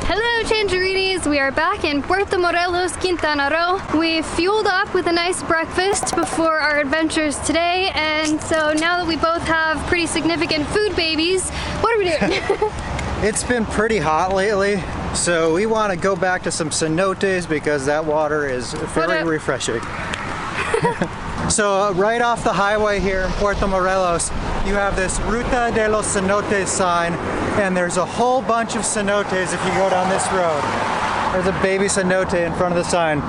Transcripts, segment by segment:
Hello Tangerines! We are back in Puerto Morelos, Quintana Roo. We fueled up with a nice breakfast before our adventures today, and so now that we both have pretty significant food babies, what are we doing? It's been pretty hot lately, so we want to go back to some cenotes because that water is very refreshing. So right off the highway here in Puerto Morelos, you have this Ruta de los Cenotes sign, and there's a whole bunch of cenotes if you go down this road. There's a baby cenote in front of the sign.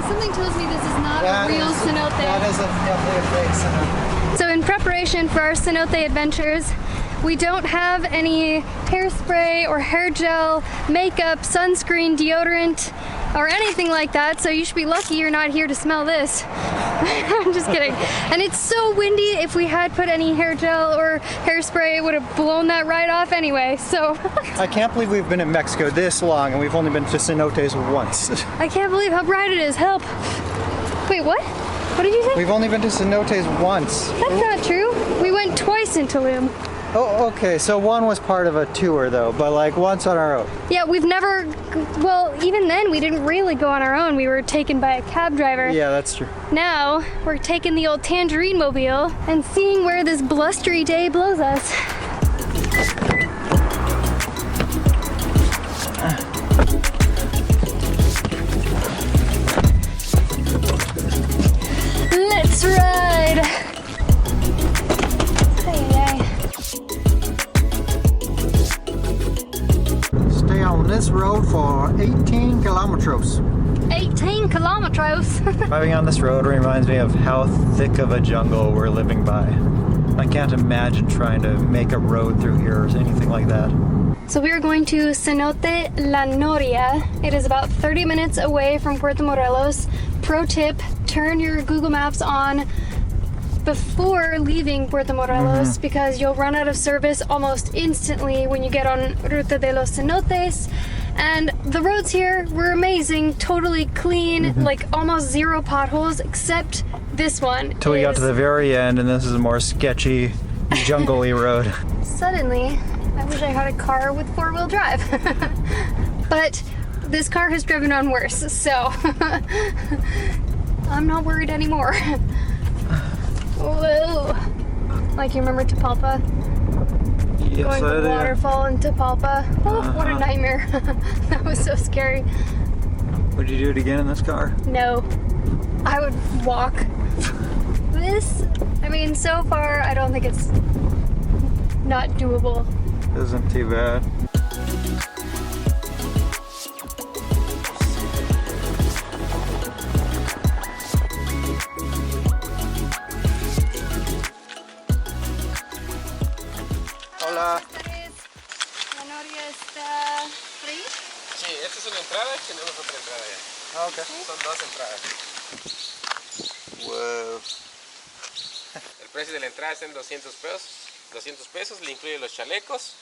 Something tells me this is not a real cenote. That is definitely a fake cenote. So in preparation for our cenote adventures, we don't have any hairspray or hair gel, makeup, sunscreen, deodorant, or anything like that, so you should be lucky you're not here to smell this. I'm just kidding. And it's so windy, if we had put any hair gel or hairspray, it would have blown that right off anyway, so. I can't believe we've been in Mexico this long and we've only been to cenotes once. I can't believe how bright it is, help. Wait, what? What did you say? We've only been to cenotes once. That's not true. We went twice in Tulum. Oh, okay, so one was part of a tour though, but like once on our own. Yeah, we've never, well, even then we didn't really go on our own. We were taken by a cab driver. Yeah, that's true. Now, we're taking the old Tangerine mobile and seeing where this blustery day blows us. Let's ride! On this road for 18 kilometers. 18 kilometers? Driving on this road reminds me of how thick of a jungle we're living by. I can't imagine trying to make a road through here or anything like that. So we are going to Cenote La Noria. It is about 30 minutes away from Puerto Morelos. Pro tip, turn your Google Maps on before leaving Puerto Morelos because you'll run out of service almost instantly when you get on Ruta de los Cenotes. And the roads here were amazing, totally clean, like almost zero potholes except this one. Till we got to the very end and this is a more sketchy, jungly road. Suddenly, I wish I had a car with four-wheel drive. But this car has driven on worse, so I'm not worried anymore. Whoa! Like you remember Tapalpa? Yes, going to the waterfall in Tapalpa. Oh, what a nightmare. That was so scary. Would you do it again in this car? No. I would walk. This, I mean, so far, I don't think it's not doable. Isn't too bad. Hola. La Noria está free? Sí, esta es una entrada y tenemos otra entrada ya. Ah, okay. Son dos entradas. Wow. El precio de la entrada está en 200 pesos. 200 pesos, le incluye los chalecos,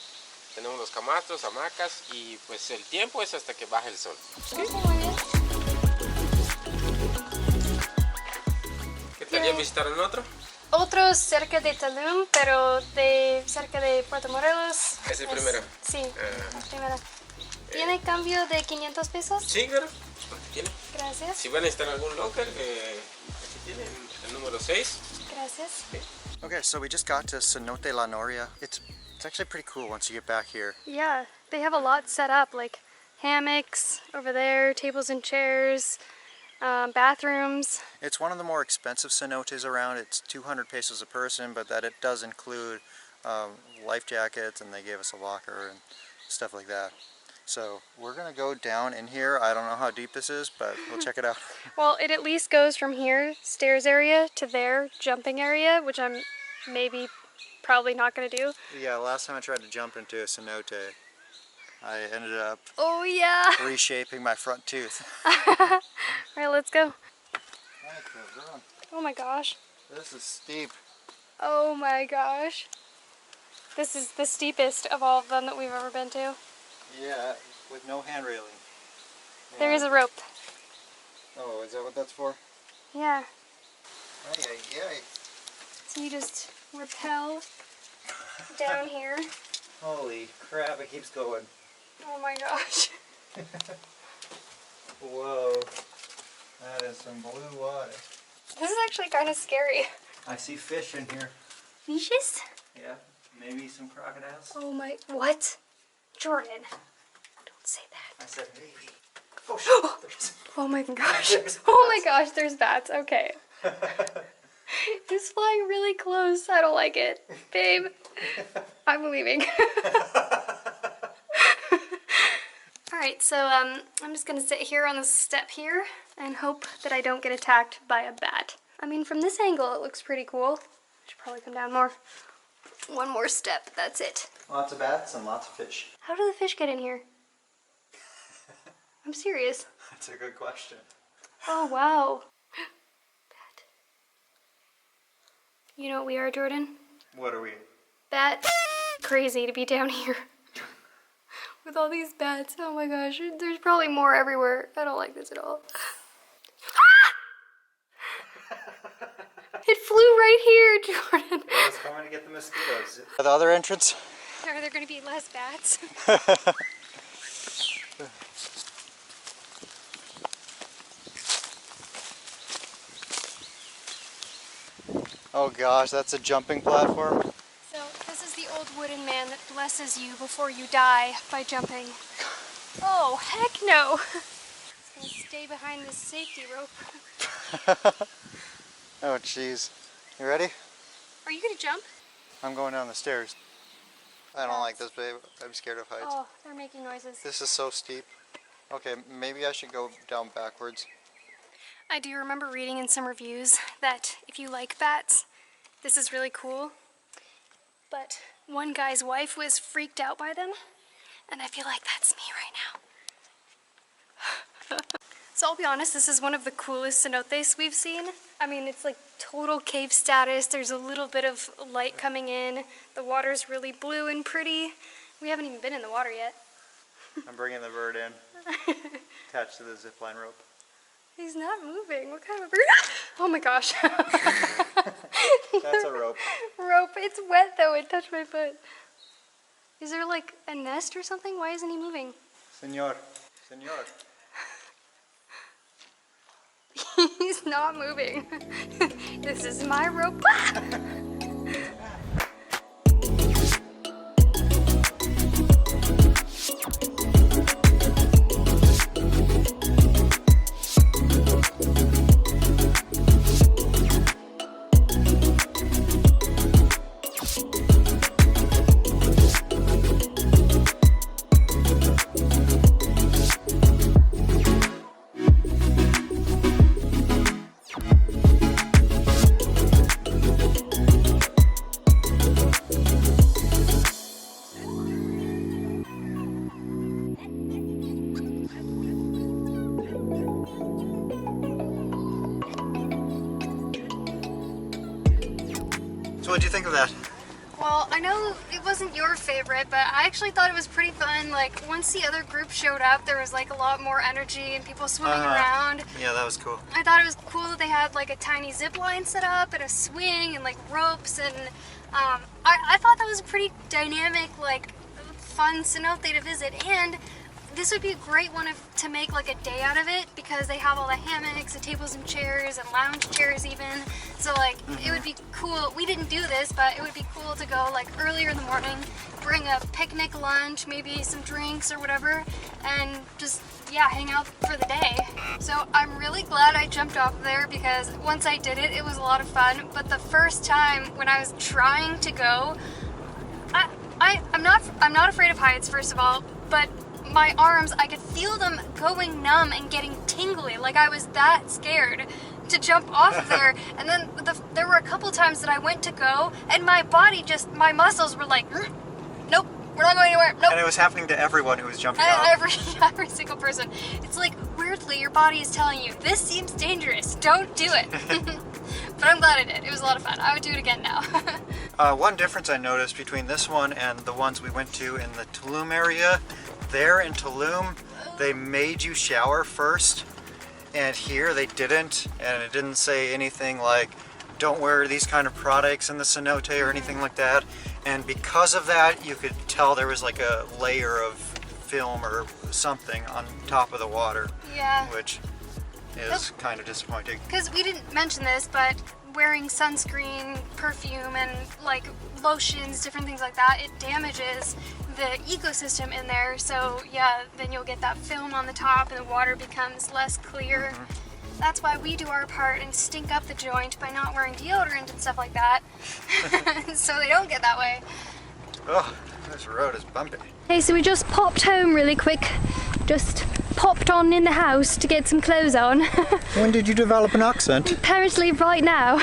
tenemos los camastros, hamacas y pues el tiempo es hasta que baje el sol. ¿Sí? ¿Qué tal? ¿Ya visitaron otro? Otros cerca de Tulum, pero cerca de Puerto Morelos. ¿Es el primero? Sí, el primero. ¿Tiene cambio de 500 pesos? Sí, claro. ¿Tiene? Gracias. Si van a necesitar algún local, aquí tienen el número 6. Gracias. Sí. Okay, so we just got to Cenote La Noria. It's actually pretty cool once you get back here. Yeah, they have a lot set up, like hammocks over there, tables and chairs. Bathrooms. It's one of the more expensive cenotes around. It's 200 pesos a person, but that it does include life jackets, and they gave us a locker and stuff like that. So we're gonna go down in here. I don't know how deep this is, but we'll check it out. Well, it at least goes from here, stairs area, to there, jumping area, which I'm probably not gonna do. Yeah, last time I tried to jump into a cenote, I ended up reshaping my front tooth. Alright, let's go. Oh my gosh. This is steep. Oh my gosh. This is the steepest of all of them that we've ever been to. Yeah, with no hand railing. Yeah. There is a rope. Oh, is that what that's for? Yeah. Ay. So you just rappel down here. Holy crap, it keeps going. Oh my gosh. Whoa. That is some blue water. This is actually kind of scary. I see fish in here. Fishes? Yeah, maybe some crocodiles. Oh my, what? Jordan, don't say that. I said maybe. Oh shit. Oh my gosh. Oh my gosh, there's bats. Okay. It's flying really close. I don't like it. Babe, I'm leaving. Alright, so I'm just gonna sit here on this step here and hope that I don't get attacked by a bat. I mean, from this angle it looks pretty cool. I should probably come down more. One more step, that's it. Lots of bats and lots of fish. How do the fish get in here? I'm serious. That's a good question. Oh, wow. Bat. You know what we are, Jordan? What are we? Bat crazy to be down here. With all these bats. Oh my gosh, there's probably more everywhere. I don't like this at all. It flew right here, Jordan. I was coming to get the mosquitoes. The other entrance? Are there going to be less bats? Oh gosh, that's a jumping platform. So this is the old wooden man that blesses you before you die by jumping. Oh, heck no! It's going to stay behind this safety rope. Oh jeez. You ready? Are you going to jump? I'm going down the stairs. I don't like this, babe. I'm scared of heights. Oh, they're making noises. This is so steep. Okay, maybe I should go down backwards. I do remember reading in some reviews that if you like bats, this is really cool. But one guy's wife was freaked out by them, and I feel like that's me right now. So I'll be honest, this is one of the coolest cenotes we've seen. I mean, it's like total cave status. There's a little bit of light coming in. The water's really blue and pretty. We haven't even been in the water yet. I'm bringing the bird in, attached to the zipline rope. He's not moving. What kind of a bird? Oh my gosh. That's a rope. Rope. It's wet though. It touched my foot. Is there like a nest or something? Why isn't he moving? Senor. Senor. He's not moving. This is my rope. So what do you think of that? Well, I know it wasn't your favorite, but I actually thought it was pretty fun. Like, once the other group showed up, there was like a lot more energy and people swimming around. Yeah, that was cool. I thought it was cool that they had like a tiny zip line set up and a swing and like ropes, and I thought that was a pretty dynamic, like fun cenote to visit. And this would be a great one to make like a day out of it, because they have all the hammocks, the tables and chairs, and lounge chairs even. So like it would be cool. We didn't do this, but it would be cool to go like earlier in the morning, bring a picnic lunch, maybe some drinks or whatever, and just hang out for the day. So I'm really glad I jumped off there, because once I did it, it was a lot of fun. But the first time when I was trying to go, I'm not afraid of heights, first of all, but my arms, I could feel them going numb and getting tingly. Like I was that scared to jump off of there. And then there were a couple times that I went to go, and my body my muscles were like, nope, we're not going anywhere, nope. And it was happening to everyone who was jumping off. Every single person. It's like, weirdly, your body is telling you, this seems dangerous, don't do it. But I'm glad I did. It was a lot of fun. I would do it again now. One difference I noticed between this one and the ones we went to in the Tulum area, there in Tulum, they made you shower first, and here they didn't, and it didn't say anything like, don't wear these kind of products in the cenote or anything like that. And because of that, you could tell there was like a layer of film or something on top of the water, Yeah. which is kind of disappointing. Because we didn't mention this, but wearing sunscreen, perfume, and like lotions, different things like that, it damages the ecosystem in there. So yeah, then you'll get that film on the top and the water becomes less clear. That's why we do our part and stink up the joint by not wearing deodorant and stuff like that. So they don't get that way. Oh, this road is bumpy. Hey, so we just popped home really quick. Just popped on in the house to get some clothes on. When did you develop an accent? Apparently right now.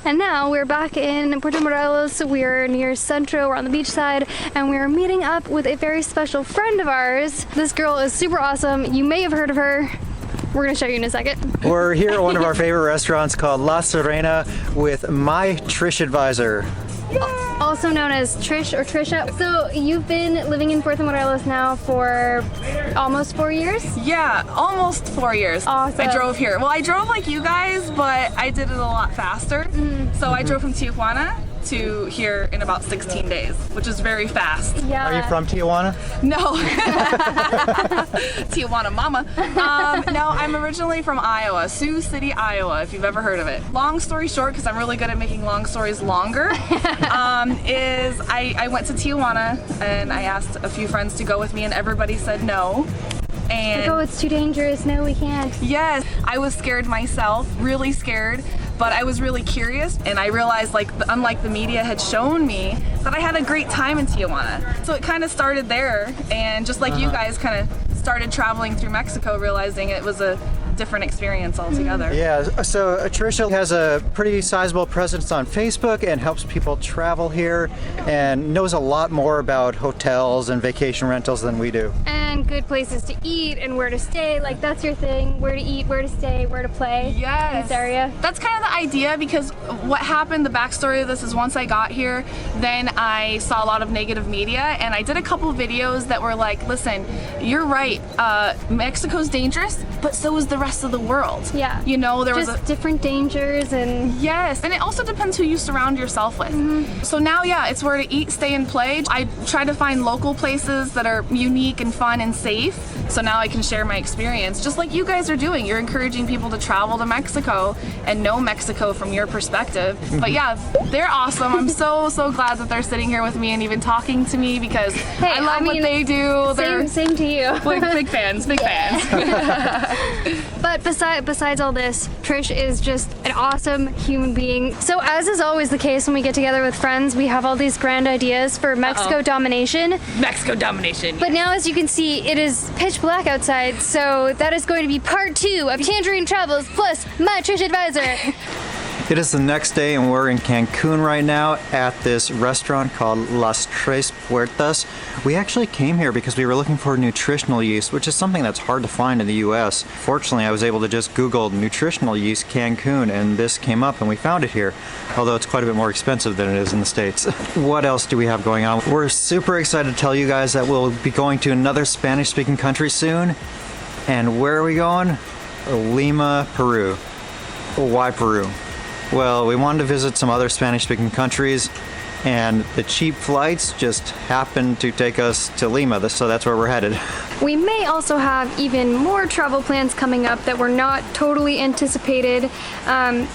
And now we're back in Puerto Morelos. We're near Centro, we're on the beach side, and we're meeting up with a very special friend of ours. This girl is super awesome. You may have heard of her. We're gonna show you in a second. We're here at one of our favorite restaurants called La Serena with my Trish advisor. Also known as Trish or Trisha. So you've been living in Puerto Morelos now for almost 4 years? Yeah, almost 4 years. Awesome. I drove here. Well, I drove like you guys, but I did it a lot faster. So I drove from Tijuana to here in about 16 days, which is very fast. Yeah. Are you from Tijuana? No. Tijuana mama. No, I'm originally from Iowa, Sioux City, Iowa, if you've ever heard of it. Long story short, because I'm really good at making long stories longer, is I went to Tijuana and I asked a few friends to go with me and everybody said no. And Like, oh, it's too dangerous. No, we can't. yes, I was scared myself, really scared, but I was really curious and I realized, like, unlike the media had shown me, that I had a great time in Tijuana. So it kind of started there, and just like you guys kind of started traveling through Mexico, realizing it was a different experience altogether. Yeah, so Trisha has a pretty sizable presence on Facebook and helps people travel here and knows a lot more about hotels and vacation rentals than we do. And good places to eat and where to stay. Like, that's your thing. Where to eat, where to stay, where to play. Yes. In this area. That's kind of the idea, because what happened, the backstory of this is once I got here, then I saw a lot of negative media and I did a couple of videos that were like, listen, you're right, Mexico's dangerous, but so is the rest of the world. Yeah. You know, there was Just different dangers and... Yes, and it also depends who you surround yourself with. So now, yeah, it's where to eat, stay, and play. I try to find local places that are unique and fun and safe, so now I can share my experience, just like you guys are doing. You're encouraging people to travel to Mexico and know Mexico from your perspective. But yeah, they're awesome. I'm so glad that they're sitting here with me and even talking to me, because I love what they do. They're Same to you. like big fans, big fans. But besides all this, Trish is just an awesome human being. So as is always the case when we get together with friends, we have all these grand ideas for Mexico domination. Mexico domination. But now, as you can see, it is pitch black outside, so that is going to be part 2 of Tangerine Travels plus my Trish advisor. It is the next day and we're in Cancun right now at this restaurant called Las Tres Puertas. We actually came here because we were looking for nutritional yeast, which is something that's hard to find in the US. Fortunately, I was able to just Google nutritional yeast Cancun and this came up and we found it here, although it's quite a bit more expensive than it is in the States. What else do we have going on? We're super excited to tell you guys that we'll be going to another Spanish-speaking country soon. And where are we going? Lima, Peru. Why Peru? Well, we wanted to visit some other Spanish-speaking countries, and the cheap flights just happened to take us to Lima, so that's where we're headed. We may also have even more travel plans coming up that were not totally anticipated.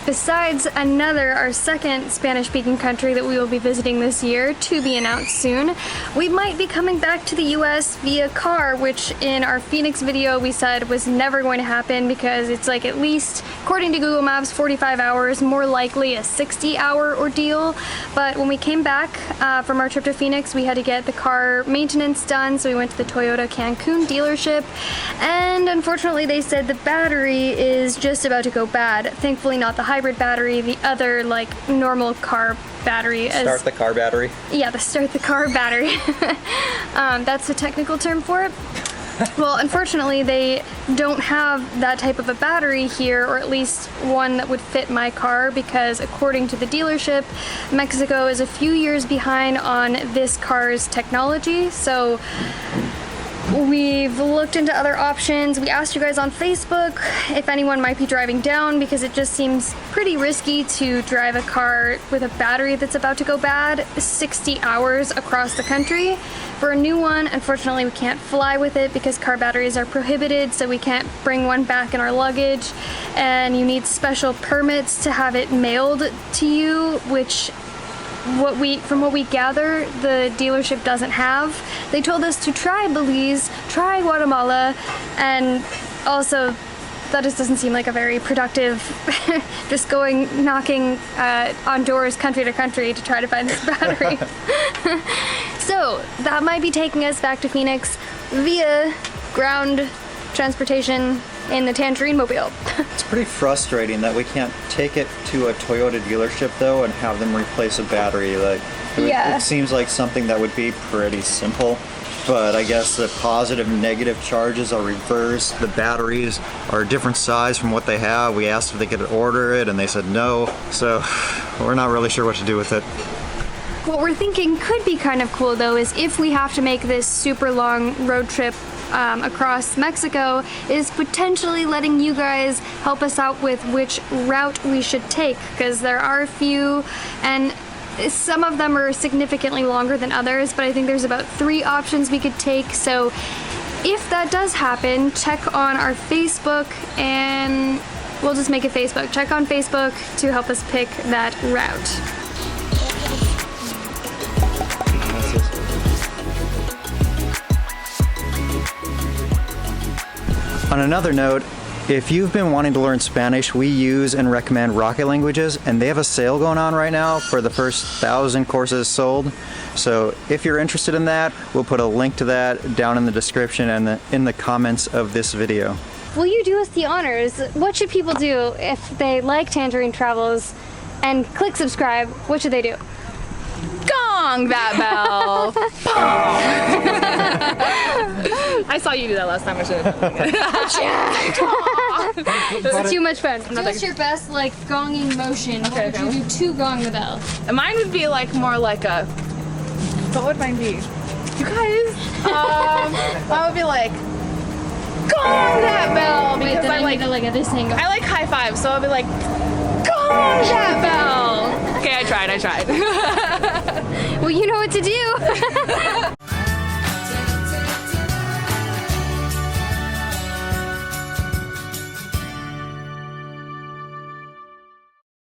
Besides our second Spanish-speaking country that we will be visiting this year, to be announced soon. We might be coming back to the US via car, which in our Phoenix video we said was never going to happen because it's like at least, according to Google Maps, 45 hours, more likely a 60-hour ordeal. But when we came back from our trip to Phoenix, we had to get the car maintenance done, so we went to the Toyota Cancun dealership, and unfortunately they said the battery is just about to go bad. Thankfully not the hybrid battery, the other like normal car battery. Start the car battery? Yeah, the start the car battery. That's the technical term for it. Well, unfortunately, they don't have that type of a battery here, or at least one that would fit my car, because according to the dealership, Mexico is a few years behind on this car's technology. So We've looked into other options. We asked you guys on Facebook if anyone might be driving down because it just seems pretty risky to drive a car with a battery that's about to go bad 60 hours across the country. For a new one, unfortunately we can't fly with it because car batteries are prohibited, so we can't bring one back in our luggage, and you need special permits to have it mailed to you, which from what we gather, the dealership doesn't have. They told us to try Belize, try Guatemala, and also that just doesn't seem like a very productive, just knocking on doors country to country to try to find this battery. So that might be taking us back to Phoenix via ground transportation in the Tangerine mobile. It's pretty frustrating that we can't take it to a Toyota dealership though and have them replace a battery. It seems like something that would be pretty simple, but I guess the positive and negative charges are reversed. The batteries are a different size from what they have. We asked if they could order it and they said no, so we're not really sure what to do with it. What we're thinking could be kind of cool though is if we have to make this super long road trip across Mexico, is potentially letting you guys help us out with which route we should take, because there are a few and some of them are significantly longer than others, but I think there's about 3 options we could take. So if that does happen, check on our Facebook and we'll just make a Facebook. Check on Facebook to help us pick that route. On another note, if you've been wanting to learn Spanish, we use and recommend Rocket Languages, and they have a sale going on right now for the first 1,000 courses sold. So if you're interested in that, we'll put a link to that down in the description and in the comments of this video. Will you do us the honors? What should people do if they like Tangerine Travels and click subscribe? What should they do? Gong that bell. I saw you do that last time. I should have. It's too much fun. Do us your best gonging motion. Okay. What would you do to gong the bell? Mine would be more like a. What would mine be? You guys. Mine would be like. Gong that bell because I like this thing. I like high five, so I'll be like. Gong that bell. Okay, I tried. Well, you know what to do.